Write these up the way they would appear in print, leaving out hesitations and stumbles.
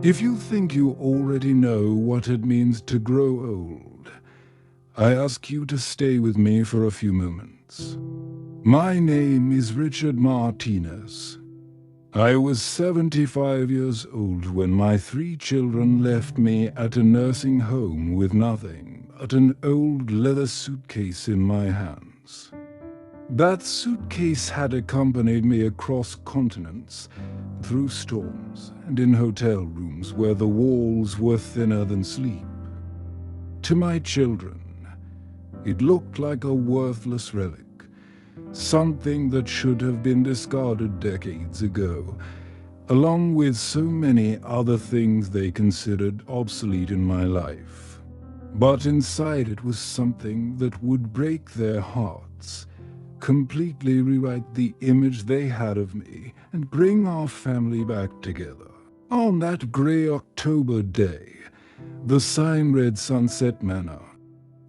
If you think you already know what it means to grow old, I ask you to stay with me for a few moments. My name is Richard Martinez. I was 75 years old when my 3 children left me at a nursing home with nothing but an old leather suitcase in my hands. That suitcase had accompanied me across continents, through storms, and in hotel rooms where the walls were thinner than sleep. To my children, it looked like a worthless relic, something that should have been discarded decades ago, along with so many other things they considered obsolete in my life. But inside it was something that would break their hearts, completely rewrite the image they had of me, and bring our family back together. On that grey October day, the sign read Sunset Manor.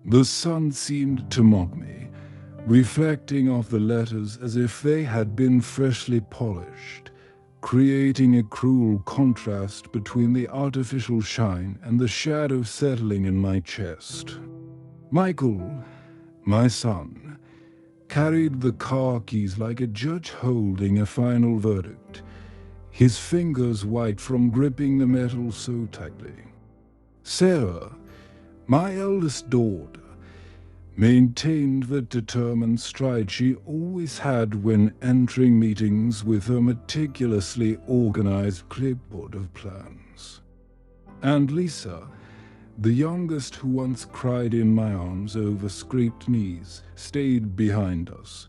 The sun seemed to mock me, reflecting off the letters as if they had been freshly polished, creating a cruel contrast between the artificial shine and the shadow settling in my chest. Michael, my son, carried the car keys like a judge holding a final verdict, his fingers white from gripping the metal so tightly. Sarah, my eldest daughter, maintained the determined stride she always had when entering meetings with her meticulously organized clipboard of plans. And Lisa, the youngest, who once cried in my arms over scraped knees, stayed behind us,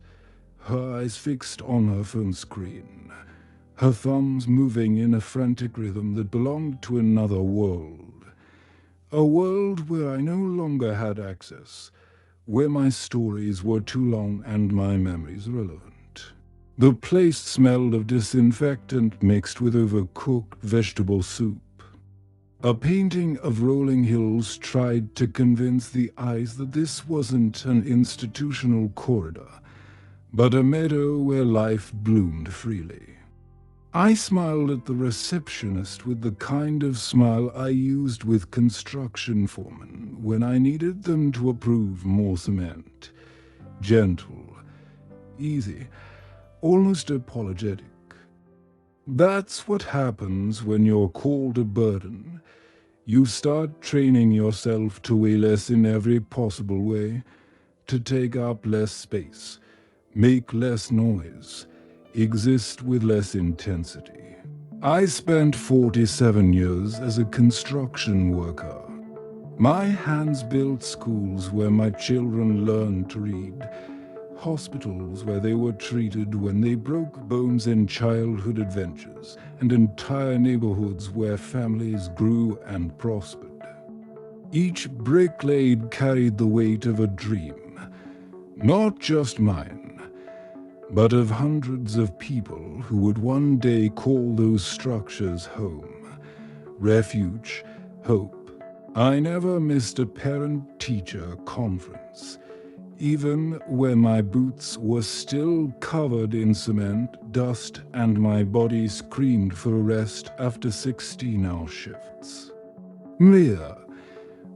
her eyes fixed on her phone screen, her thumbs moving in a frantic rhythm that belonged to another world. A world where I no longer had access, where my stories were too long and my memories irrelevant. The place smelled of disinfectant mixed with overcooked vegetable soup. A painting of rolling hills tried to convince the eyes that this wasn't an institutional corridor, but a meadow where life bloomed freely. I smiled at the receptionist with the kind of smile I used with construction foremen when I needed them to approve more cement. Gentle, easy, almost apologetic. That's what happens when you're called a burden. You start training yourself to weigh less in every possible way, to take up less space, make less noise, exist with less intensity. I spent 47 years as a construction worker. My hands built schools where my children learned to read, hospitals where they were treated when they broke bones in childhood adventures, and entire neighborhoods where families grew and prospered. Each brick laid carried the weight of a dream, not just mine, but of hundreds of people who would one day call those structures home, refuge, hope. I never missed a parent-teacher conference, even when my boots were still covered in cement, dust, and my body screamed for a rest after 16-hour shifts. Mia,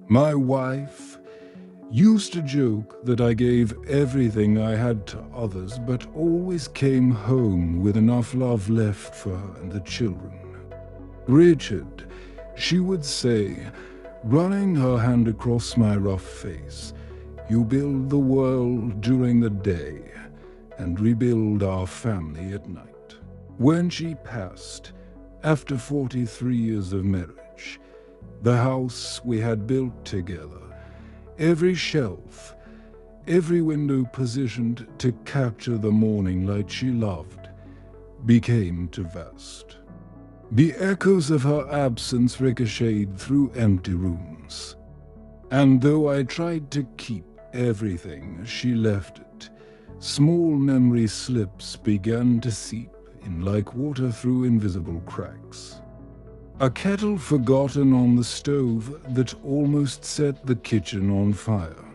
my wife, used to joke that I gave everything I had to others, but always came home with enough love left for her and the children. Richard, she would say, running her hand across my rough face, you build the world during the day and rebuild our family at night. When she passed, after 43 years of marriage, the house we had built together, every shelf, every window positioned to capture the morning light she loved, became too vast. The echoes of her absence ricocheted through empty rooms. And though I tried to keep everything, she left it. Small memory slips began to seep in like water through invisible cracks. A kettle forgotten on the stove that almost set the kitchen on fire.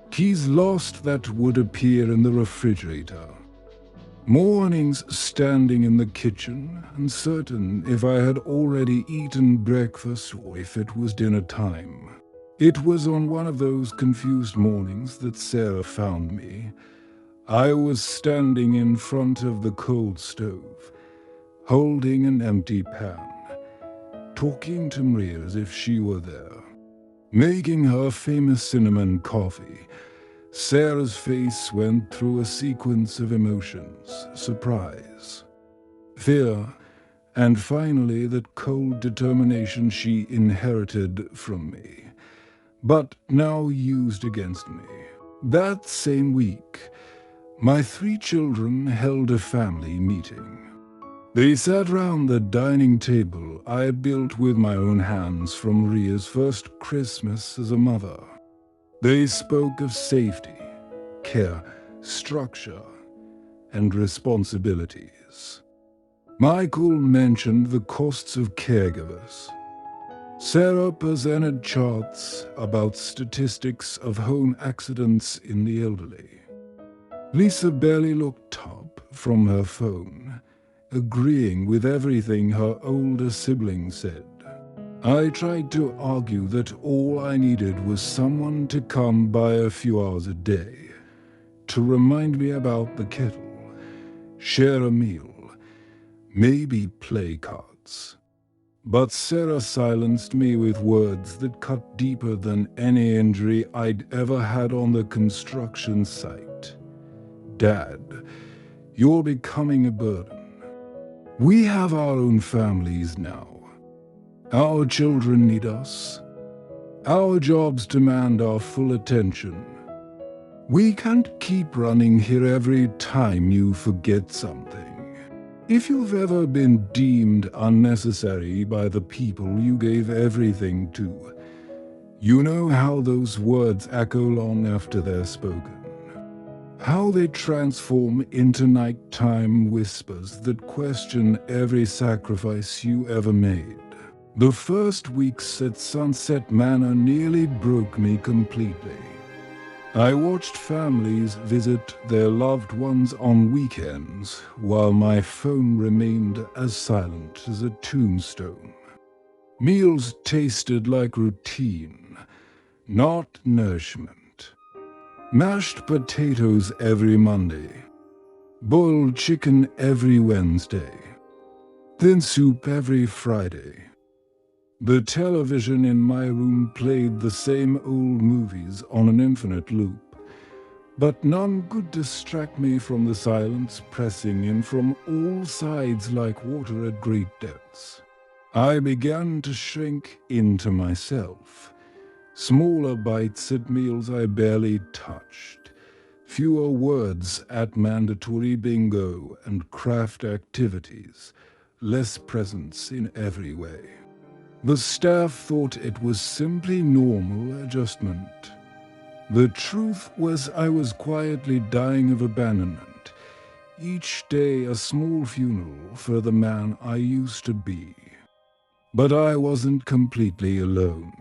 Keys lost that would appear in the refrigerator. Mornings standing in the kitchen, uncertain if I had already eaten breakfast or if it was dinner time. It was on one of those confused mornings that Sarah found me. I was standing in front of the cold stove, holding an empty pan, talking to Maria as if she were there, making her famous cinnamon coffee. Sarah's face went through a sequence of emotions: surprise, fear, and finally that cold determination she inherited from me, but now used against me. That same week, my 3 children held a family meeting. They sat round the dining table I built with my own hands from Maria's first Christmas as a mother. They spoke of safety, care, structure, and responsibilities. Michael mentioned the costs of caregivers. Sarah presented charts about statistics of home accidents in the elderly. Lisa barely looked up from her phone, agreeing with everything her older sibling said. I tried to argue that all I needed was someone to come by a few hours a day, to remind me about the kettle, share a meal, maybe play cards. But Sarah silenced me with words that cut deeper than any injury I'd ever had on the construction site. Dad, you're becoming a burden. We have our own families now. Our children need us. Our jobs demand our full attention. We can't keep running here every time you forget something. If you've ever been deemed unnecessary by the people you gave everything to, you know how those words echo long after they're spoken. How they transform into nighttime whispers that question every sacrifice you ever made. The first weeks at Sunset Manor nearly broke me completely. I watched families visit their loved ones on weekends while my phone remained as silent as a tombstone. Meals tasted like routine, not nourishment. Mashed potatoes every Monday, boiled chicken every Wednesday, thin soup every Friday. The television in my room played the same old movies on an infinite loop, but none could distract me from the silence pressing in from all sides like water at great depths. I began to shrink into myself. Smaller bites at meals I barely touched, fewer words at mandatory bingo and craft activities, less presence in every way. The staff thought it was simply normal adjustment. The truth was I was quietly dying of abandonment, each day a small funeral for the man I used to be. But I wasn't completely alone.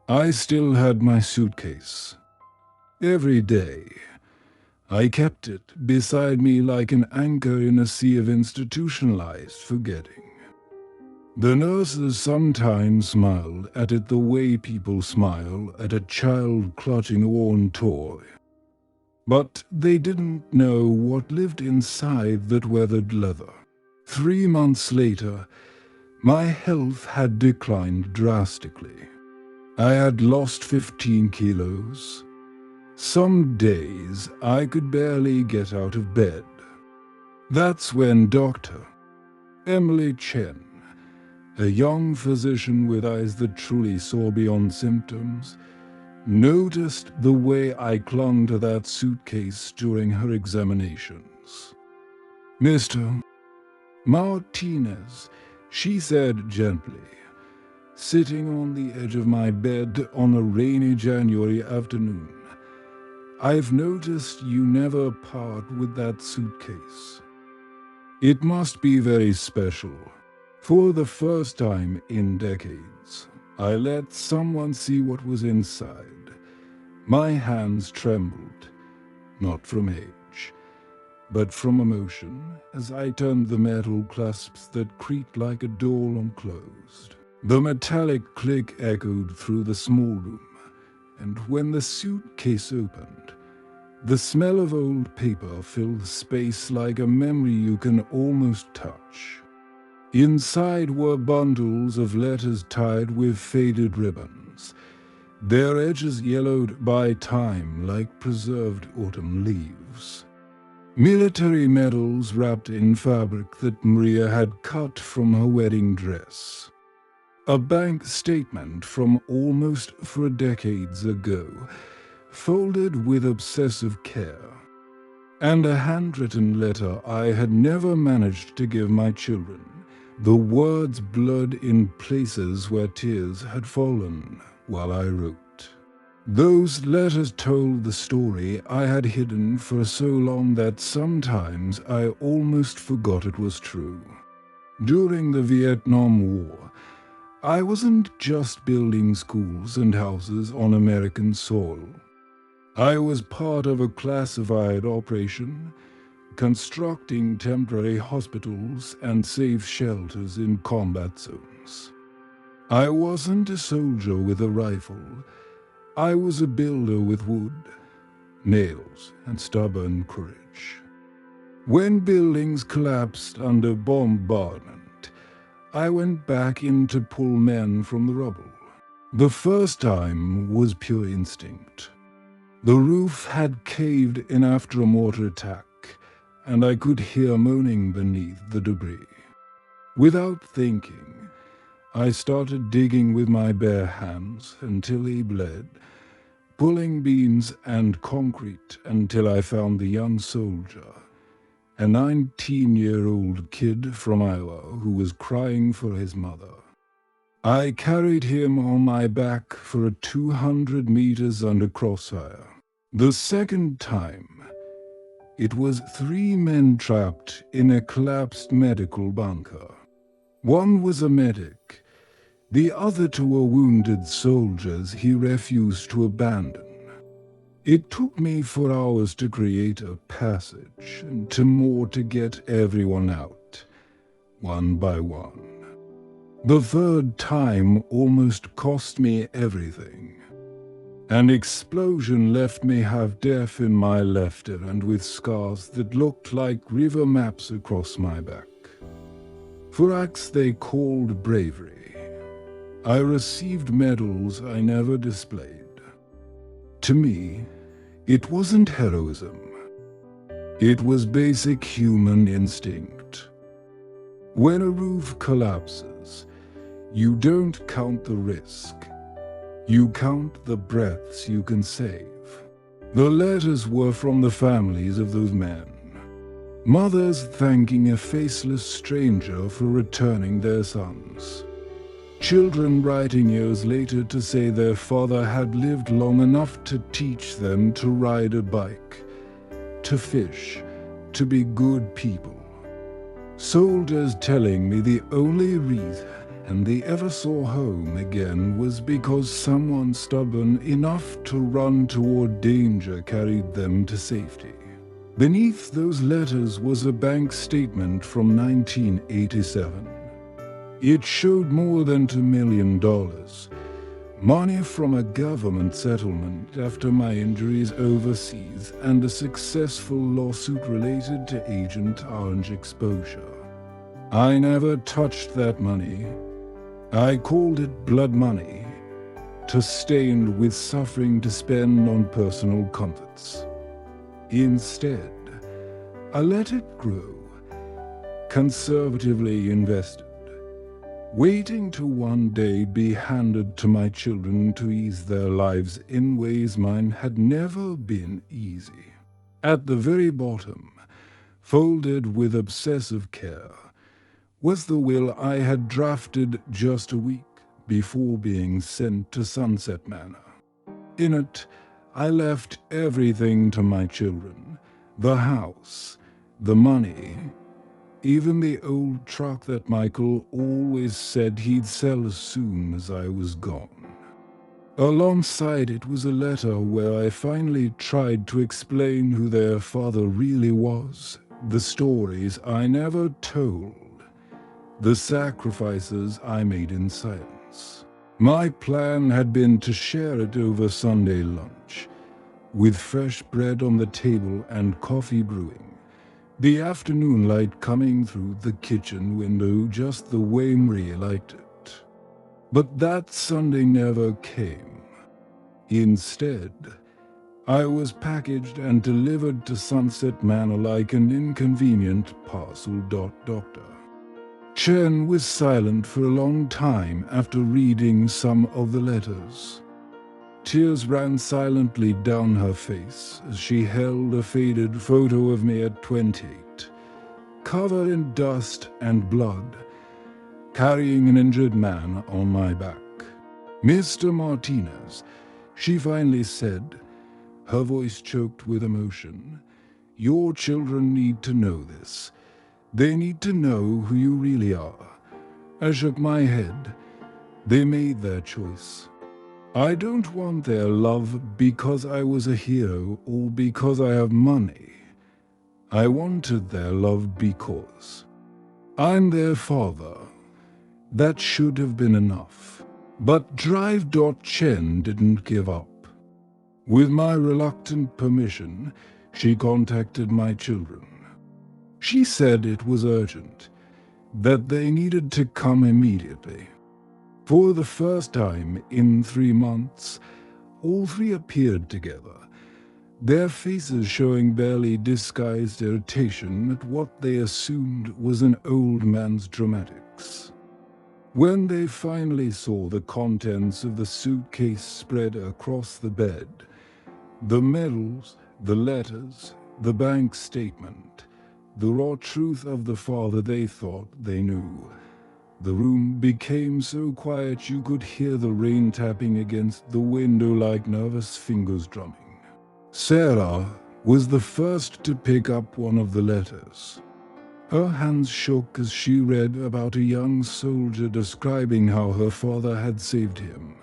I still had my suitcase. Every day, I kept it beside me like an anchor in a sea of institutionalized forgetting. The nurses sometimes smiled at it the way people smile at a child clutching a worn toy. But they didn't know what lived inside that weathered leather. 3 months later, my health had declined drastically. I had lost 15 kilos. Some days I could barely get out of bed. That's when Dr. Emily Chen, a young physician with eyes that truly saw beyond symptoms, noticed the way I clung to that suitcase during her examinations. "Mr. Martinez," she said gently, sitting on the edge of my bed on a rainy January afternoon, "I've noticed you never part with that suitcase. It must be very special. For the first time in decades, I let someone see what was inside. My hands trembled, not from age, but from emotion as I turned the metal clasps that creaked like a door unclosed. The metallic click echoed through the small room, and when the suitcase opened, the smell of old paper filled the space like a memory you can almost touch. Inside were bundles of letters tied with faded ribbons, their edges yellowed by time like preserved autumn leaves. Military medals wrapped in fabric that Maria had cut from her wedding dress. A bank statement from almost 4 decades ago, folded with obsessive care. And a handwritten letter I had never managed to give my children, the words blurred in places where tears had fallen while I wrote. Those letters told the story I had hidden for so long that sometimes I almost forgot it was true. During the Vietnam War, I wasn't just building schools and houses on American soil. I was part of a classified operation, constructing temporary hospitals and safe shelters in combat zones. I wasn't a soldier with a rifle. I was a builder with wood, nails, and stubborn courage. When buildings collapsed under bombardment, I went back in to pull men from the rubble. The first time was pure instinct. The roof had caved in after a mortar attack, and I could hear moaning beneath the debris. Without thinking, I started digging with my bare hands until he bled, pulling beams and concrete until I found the young soldier, a 19-year-old kid from Iowa who was crying for his mother. I carried him on my back for 200 meters under crossfire. The second time, it was 3 men trapped in a collapsed medical bunker. One was a medic. The other 2 were wounded soldiers he refused to abandon. It took me 4 hours to create a passage, and 2 more to get everyone out, one by one. The third time almost cost me everything. An explosion left me half deaf in my left ear and with scars that looked like river maps across my back. For acts they called bravery, I received medals I never displayed. To me, it wasn't heroism. It was basic human instinct. When a roof collapses, you don't count the risk. You count the breaths you can save. The letters were from the families of those men. Mothers thanking a faceless stranger for returning their sons. Children writing years later to say their father had lived long enough to teach them to ride a bike, to fish, to be good people. Soldiers telling me the only reason they ever saw home again was because someone stubborn enough to run toward danger carried them to safety. Beneath those letters was a bank statement from 1987. It showed more than $2 million, money from a government settlement after my injuries overseas and a successful lawsuit related to Agent Orange exposure. I never touched that money. I called it blood money, stained with suffering to spend on personal comforts. Instead, I let it grow, conservatively invested, waiting to one day be handed to my children to ease their lives in ways mine had never been easy. At the very bottom, folded with obsessive care, was the will I had drafted just a week before being sent to Sunset Manor. In it, I left everything to my children, the house, the money, even the old truck that Michael always said he'd sell as soon as I was gone. Alongside it was a letter where I finally tried to explain who their father really was, the stories I never told, the sacrifices I made in silence. My plan had been to share it over Sunday lunch, with fresh bread on the table and coffee brewing, the afternoon light coming through the kitchen window just the way Marie liked it. But that Sunday never came. Instead, I was packaged and delivered to Sunset Manor like an inconvenient parcel. Doctor. Chen was silent for a long time after reading some of the letters. Tears ran silently down her face as she held a faded photo of me at 28, covered in dust and blood, carrying an injured man on my back. "Mr. Martinez," she finally said, her voice choked with emotion, "your children need to know this. They need to know who you really are." I shook my head. They made their choice. I don't want their love because I was a hero or because I have money. I wanted their love because I'm their father. That should have been enough. But Drive. Chen didn't give up. With my reluctant permission, she contacted my children. She said it was urgent, that they needed to come immediately. For the first time in 3 months, all three appeared together, their faces showing barely disguised irritation at what they assumed was an old man's dramatics. When they finally saw the contents of the suitcase spread across the bed, the medals, the letters, the bank statement, the raw truth of the father they thought they knew, the room became so quiet you could hear the rain tapping against the window like nervous fingers drumming. Sarah was the first to pick up one of the letters. Her hands shook as she read about a young soldier describing how her father had saved him,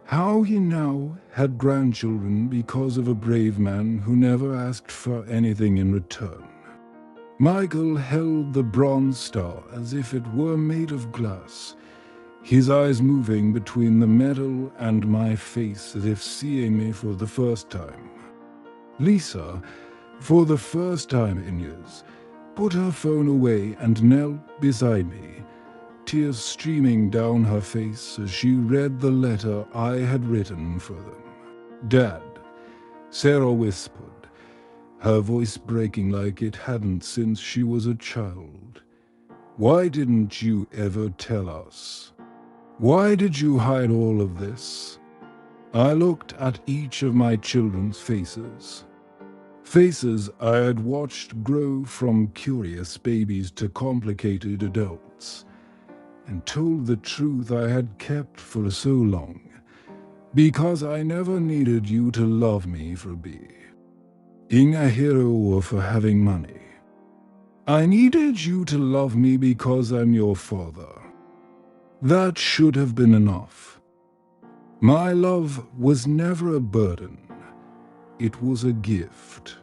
how he now had grandchildren because of a brave man who never asked for anything in return. Michael held the bronze star as if it were made of glass, his eyes moving between the metal and my face as if seeing me for the first time. Lisa, for the first time in years, put her phone away and knelt beside me, tears streaming down her face as she read the letter I had written for them. "Dad," Sarah whispered, her voice breaking like it hadn't since she was a child. "Why didn't you ever tell us? Why did you hide all of this?" I looked at each of my children's faces. Faces I had watched grow from curious babies to complicated adults, and told the truth I had kept for so long, because I never needed you to love me for being a hero or for having money. I needed you to love me because I'm your father. That should have been enough. My love was never a burden. It was a gift.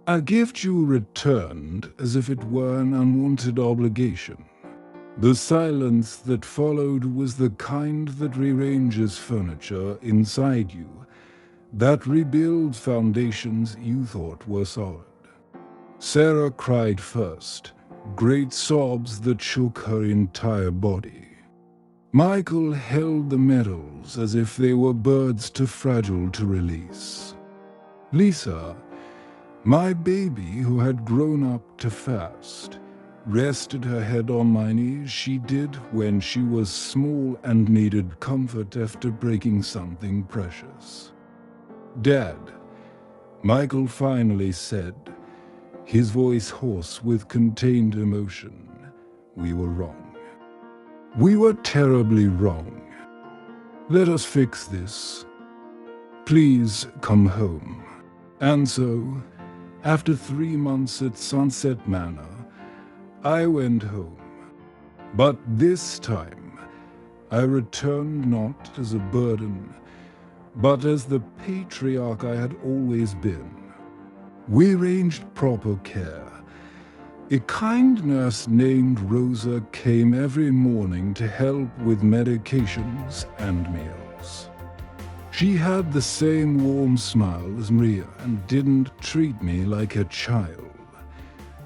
A gift you returned as if it were an unwanted obligation. The silence that followed was the kind that rearranges furniture inside you, that rebuilds foundations you thought were solid. Sarah cried first, great sobs that shook her entire body. Michael held the medals as if they were birds too fragile to release. Lisa, my baby who had grown up too fast, rested her head on my knee as she did when she was small and needed comfort after breaking something precious. "Dad," Michael finally said, his voice hoarse with contained emotion, "we were wrong. We were terribly wrong. Let us fix this. Please come home." And so, after 3 months at Sunset Manor, I went home. But this time, I returned not as a burden, but as the patriarch I had always been. We arranged proper care. A kind nurse named Rosa came every morning to help with medications and meals. She had the same warm smile as Maria and didn't treat me like a child,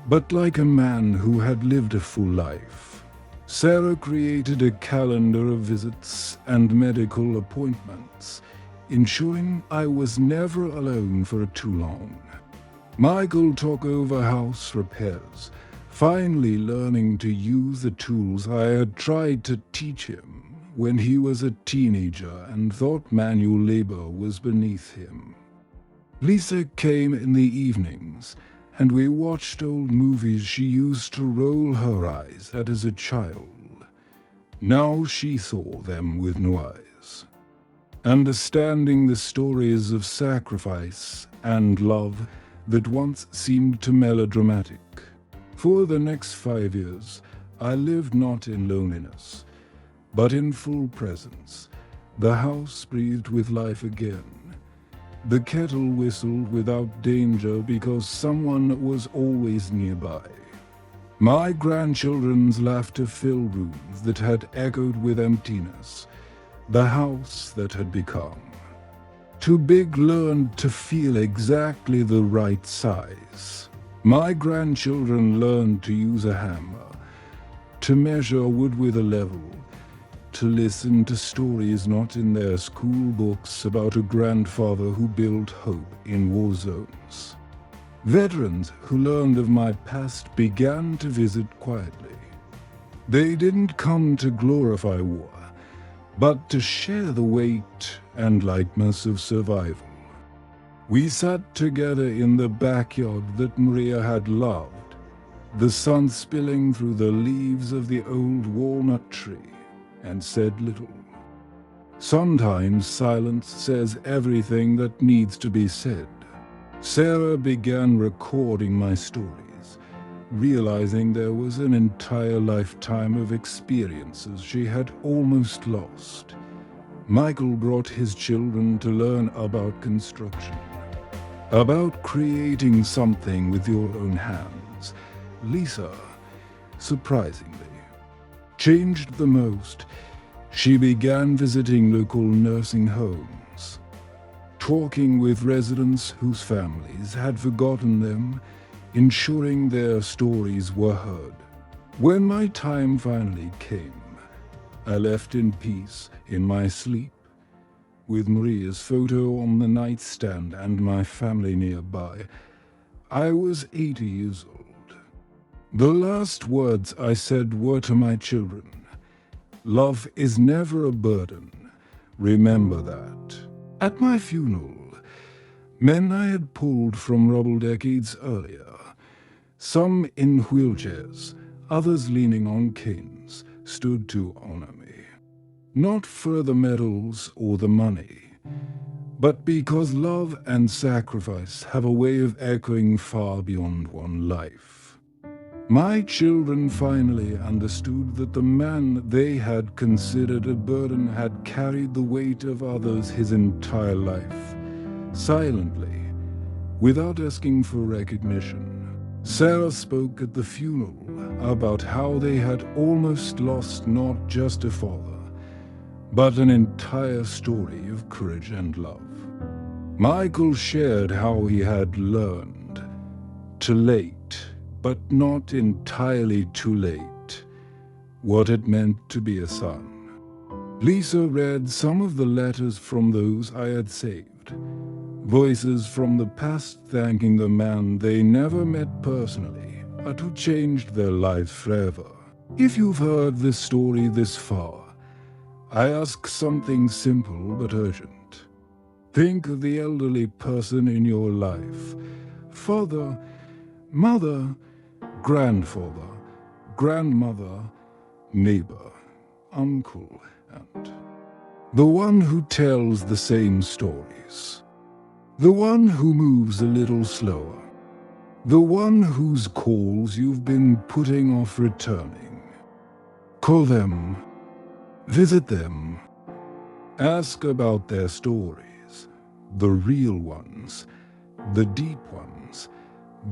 but like a man who had lived a full life. Sarah created a calendar of visits and medical appointments, ensuring I was never alone for too long. Michael took over house repairs, finally learning to use the tools I had tried to teach him when he was a teenager and thought manual labor was beneath him. Lisa came in the evenings, and we watched old movies she used to roll her eyes at as a child. Now she saw them with new eyes. Understanding the stories of sacrifice and love that once seemed too melodramatic. For the next 5 years, I lived not in loneliness, but in full presence. The house breathed with life again. The kettle whistled without danger because someone was always nearby. My grandchildren's laughter filled rooms that had echoed with emptiness, the house that had become. Too big learned to feel exactly the right size. My grandchildren learned to use a hammer, to measure wood with a level, to listen to stories not in their school books about a grandfather who built hope in war zones. Veterans who learned of my past began to visit quietly. They didn't come to glorify war, but to share the weight and lightness of survival. We sat together in the backyard that Maria had loved, the sun spilling through the leaves of the old walnut tree, and said little. Sometimes silence says everything that needs to be said. Sarah began recording my stories, realizing there was an entire lifetime of experiences she had almost lost. Michael brought his children to learn about construction, about creating something with your own hands. Lisa, surprisingly, changed the most. She began visiting local nursing homes, talking with residents whose families had forgotten them, ensuring their stories were heard. When my time finally came, I left in peace in my sleep, with Maria's photo on the nightstand and my family nearby. I was 80 years old. The last words I said were to my children. Love is never a burden. Remember that. At my funeral, men I had pulled from rubble decades earlier, some in wheelchairs, others leaning on canes, stood to honor me. Not for the medals or the money, but because love and sacrifice have a way of echoing far beyond one life. My children finally understood that the man they had considered a burden had carried the weight of others his entire life, silently, without asking for recognition. Sarah spoke at the funeral about how they had almost lost not just a father, but an entire story of courage and love. Michael shared how he had learned to late, but not entirely too late, what it meant to be a son. Lisa read some of the letters from those I had saved, voices from the past thanking the man they never met personally, but who changed their lives forever. If you've heard this story this far, I ask something simple but urgent. Think of the elderly person in your life, father, mother, grandfather, grandmother, neighbor, uncle, and the one who tells the same stories, the one who moves a little slower, the one whose calls you've been putting off returning. Call them Visit them. Ask about their stories, the real ones, the deep ones,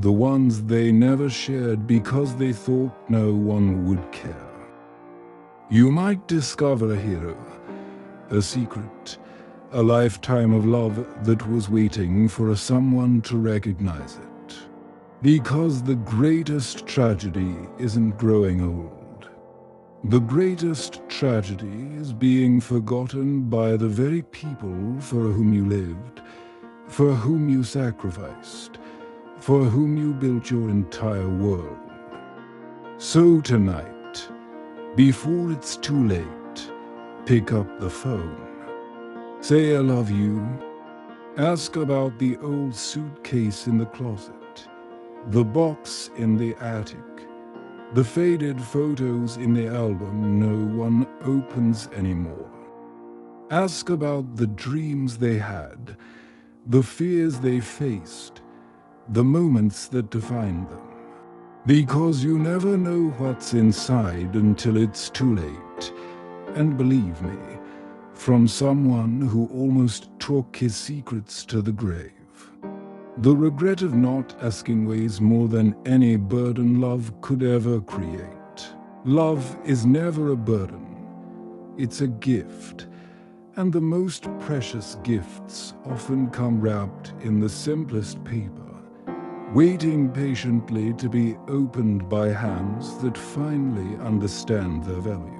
the ones they never shared because they thought no one would care. You might discover a hero, a secret, a lifetime of love that was waiting for someone to recognize it. Because the greatest tragedy isn't growing old. The greatest tragedy is being forgotten by the very people for whom you lived, for whom you sacrificed, for whom you built your entire world. So tonight, before it's too late, pick up the phone. Say I love you. Ask about the old suitcase in the closet, the box in the attic, the faded photos in the album no one opens anymore. Ask about the dreams they had, the fears they faced, the moments that defined them. Because you never know what's inside until it's too late. And believe me, from someone who almost took his secrets to the grave. The regret of not asking weighs more than any burden love could ever create. Love is never a burden. It's a gift. And the most precious gifts often come wrapped in the simplest paper, waiting patiently to be opened by hands that finally understand their value.